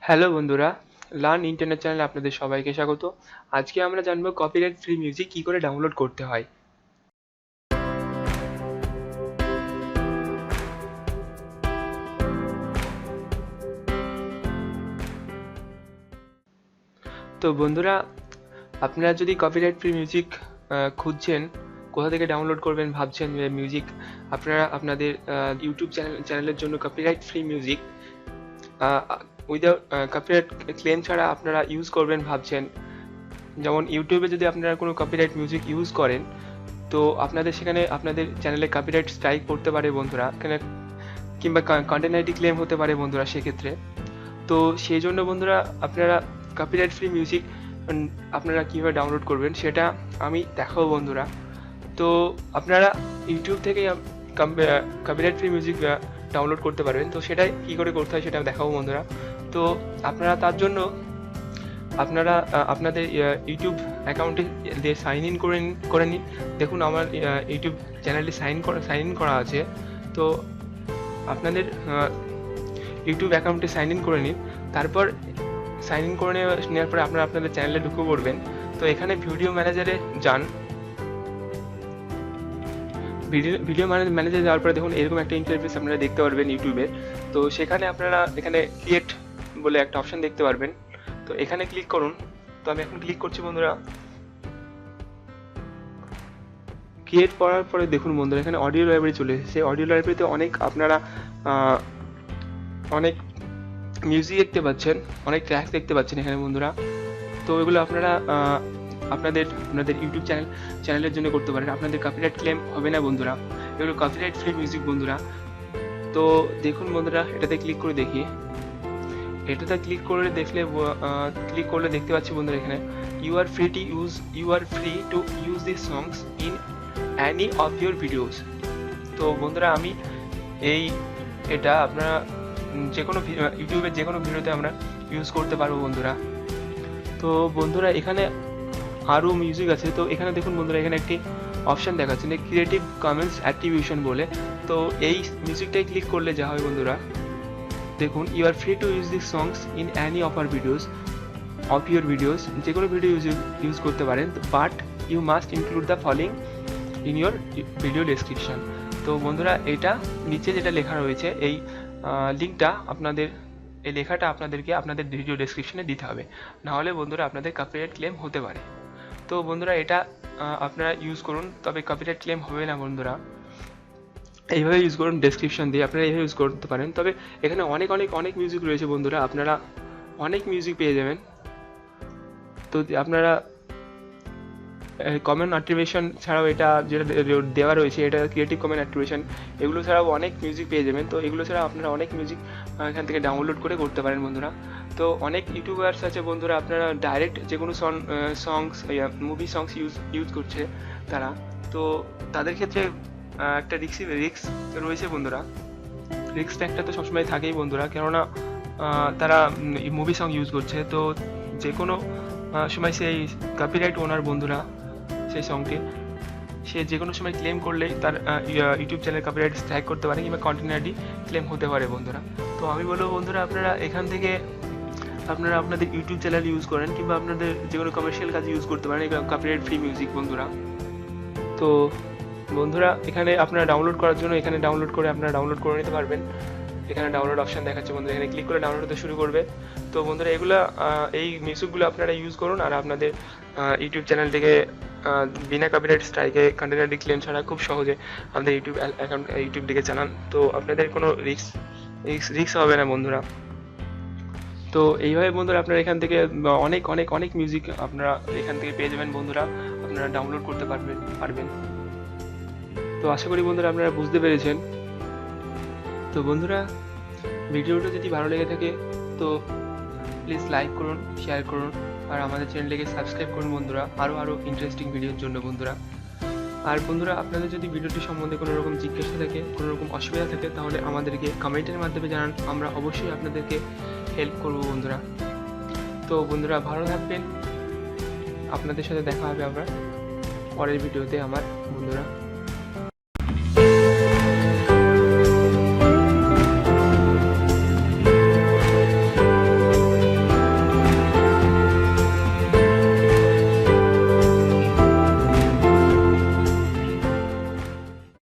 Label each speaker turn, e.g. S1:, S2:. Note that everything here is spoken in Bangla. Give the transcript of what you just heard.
S1: হ্যালো বন্ধুরা, লার্ন ইন্টারনেট চ্যানেলে আপনাদের সবাইকে স্বাগত। আজকে আমরা জানবো কপিরাইট ফ্রি মিউজিক কী করে ডাউনলোড করতে হয়। তো বন্ধুরা, আপনারা যদি কপিরাইট ফ্রি মিউজিক খুঁজছেন, কোথা থেকে ডাউনলোড করবেন ভাবছেন যে মিউজিক আপনারা আপনাদের ইউটিউব চ্যানেলের জন্য copyright free music without copyright claim ছাড়া আপনারা ইউজ করবেন ভাবছেন। যেমন ইউটিউবে যদি আপনারা কোনো কপিরাইট মিউজিক ইউজ করেন, তো আপনাদের সেখানে আপনাদের চ্যানেলে কপিরাইট স্ট্রাইক করতে পারে বন্ধুরা, এখানে কিংবা কন্টেন্ট আইডি ক্লেম হতে পারে বন্ধুরা সেক্ষেত্রে। তো সেই জন্য বন্ধুরা, আপনারা কপিরাইট ফ্রি মিউজিক আপনারা কীভাবে ডাউনলোড করবেন সেটা আমি দেখাবো বন্ধুরা। তো আপনারা ইউটিউব থেকে কপিরাইট ফ্রি মিউজিক ডাউনলোড করতে পারবেন। তো সেটাই কী করে করতে হয় সেটা দেখাবো বন্ধুরা। তো আপনারা তার জন্য আপনারা আপনাদের ইউটিউব অ্যাকাউন্টে দিয়ে সাইন ইন করে নিন। দেখুন আমার ইউটিউব চ্যানেলটি সাইন ইন করা আছে। তো আপনাদের ইউটিউব অ্যাকাউন্টে সাইন ইন করে নিন। তারপর সাইন ইন করে নেওয়ার পরে আপনারা আপনাদের চ্যানেলে ঢুকে পড়বেন। তো এখানে ভিডিও ম্যানেজারে যান। ভিডিও ম্যানেজারে যাওয়ার পরে দেখুন এরকম একটা ইন্টারফেস আপনারা দেখতে পারবেন ইউটিউবের। তো সেখানে আপনারা এখানে ক্রিয়েট বলে একটা অপশান দেখতে পারবেন। তো এখানে ক্লিক করুন। তো আমি এখন ক্লিক করছি বন্ধুরা। ক্রিয়েট করার পরে দেখুন বন্ধুরা, এখানে অডিও লাইব্রেরি চলে এসেছে। অডিও লাইব্রেরিতে অনেক মিউজিক দেখতে পাচ্ছেন, অনেক ট্র্যাক দেখতে পাচ্ছেন এখানে বন্ধুরা। তো এগুলো আপনারা আপনাদের ইউটিউব চ্যানেলের জন্য করতে পারেন। আপনাদের কপিরাইট ক্লেম হবে না বন্ধুরা, এগুলো কপিরাইট ফ্রি মিউজিক বন্ধুরা। তো দেখুন বন্ধুরা, এটাতে ক্লিক করে দেখি। এটাতে ক্লিক করলে দেখতে পাচ্ছি বন্ধুরা, এখানে you are free to use this songs in any of your videos. তো বন্ধুরা, আমি এটা আপনারা যে কোনো ইউটিউবের যে কোনো ভিডিওতে আমরা ইউজ করতে পারবো বন্ধুরা। তো বন্ধুরা, এখানে আরও মিউজিক আছে। তো এখানে দেখুন বন্ধুরা, এখানে একটি অপশান দেখাচ্ছে যে ক্রিয়েটিভ কমন্স অ্যাট্রিবিউশন বলে। তো এই মিউজিকটাই ক্লিক করলে যা হয় বন্ধুরা, দেখুন you are free to use this songs in any of your videos, যে কোনো ভিডিও ইউজ করতে পারেন, but you must include the following in your video description. তো বন্ধুরা, এটা নিচে যেটা লেখা রয়েছে এই লিঙ্কটা এই লেখাটা আপনাদেরকে আপনাদের ভিডিও ডেসক্রিপশনে দিতে হবে, নাহলে বন্ধুরা আপনাদের কপিরাইট ক্লেম হতে পারে। তো বন্ধুরা, এটা আপনারা ইউজ করুন, তবে কপিরাইট ক্লেম হবে না বন্ধুরা। এইভাবে ইউজ করুন, ডেসক্রিপশন দিয়ে আপনারা এইভাবে ইউজ করতে পারেন। তবে এখানে অনেক মিউজিক রয়েছে বন্ধুরা, আপনারা অনেক মিউজিক পেয়ে যাবেন। তো আপনারা কমেন্ট অ্যাট্রিবিউশন ছাড়াও এটা যেটা দেওয়া রয়েছে, এটা ক্রিয়েটিভ কমেন্ট অ্যাট্রিবিউশন, এগুলো ছাড়াও অনেক মিউজিক পেয়ে যাবেন। তো এগুলো ছাড়াও আপনারা অনেক মিউজিক এখান থেকে ডাউনলোড করে করতে পারেন বন্ধুরা। তো অনেক ইউটিউবার্স আছে বন্ধুরা, আপনারা ডাইরেক্ট যে কোনো মুভি সংস ইউজ করছে তারা। তো তাদের ক্ষেত্রে একটা রিস্ক রয়েছে বন্ধুরা। রিস্ক ফ্যাক্টর তো সবসময় থাকেই বন্ধুরা, কেননা তারা মুভি সং ইউজ করছে। তো যে কোনো সময় সেই কপিরাইট ওনার বন্ধুরা সেই সংটি সে যে কোনো সময় ক্লেম করলেই তার ইউটিউব চ্যানেল কপিরাইট স্ট্রাইক করতে পারে কিংবা কন্টেন্ট আইডি ক্লেম হতে পারে বন্ধুরা। তো আমি বলবো বন্ধুরা, আপনারা এখান থেকে আপনারা আপনাদের ইউটিউব চ্যানেল ইউজ করেন কিংবা আপনাদের যে কোনো কমার্শিয়াল কাজে ইউজ করতে পারেন কপিরাইট ফ্রি মিউজিক বন্ধুরা। তো বন্ধুরা, এখানে আপনারা ডাউনলোড করার জন্য এখানে ডাউনলোড করে নিতে পারবেন। এখানে ডাউনলোড অপশান দেখাচ্ছে বন্ধুরা, এখানে ক্লিক করে ডাউনলোড হতে শুরু করবে। তো বন্ধুরা, এই মিউজিকগুলো আপনারা ইউজ করুন, আর আপনাদের ইউটিউব চ্যানেল থেকে বিনা কপিরাইট স্ট্রাইকে কন্টেন্ট আইডি ক্লেম ছাড়া খুব সহজে আমাদের ইউটিউব দিকে চালান। তো আপনাদের কোনো রিস্ক হবে না বন্ধুরা। তো এইভাবে বন্ধুরা, আপনারা এখান থেকে অনেক মিউজিক আপনারা এখান থেকে পেয়ে যাবেন বন্ধুরা, আপনারা ডাউনলোড করতে পারবেন। তো আশা করি বন্ধুরা আপনারা বুঝতে পেরেছেন। তো বন্ধুরা, ভিডিওটা যদি ভালো লেগে থাকে তো প্লিজ লাইক করুন, শেয়ার করুন, আর আমাদের চ্যানেলটিকে সাবস্ক্রাইব করুন বন্ধুরা, আরও ইন্টারেস্টিং ভিডিওর জন্য বন্ধুরা। আর বন্ধুরা, আপনাদের যদি ভিডিওটি সম্বন্ধে কোনো রকম জিজ্ঞাসা থাকে, কোনো রকম অসুবিধা থাকে, তাহলে আমাদেরকে কমেন্টের মাধ্যমে জানান, আমরা অবশ্যই আপনাদেরকে হেল্প করব বন্ধুরা। তো বন্ধুরা, ভালো থাকবেন, আপনাদের সাথে দেখা হবে আবার পরের ভিডিওতে আমার বন্ধুরা।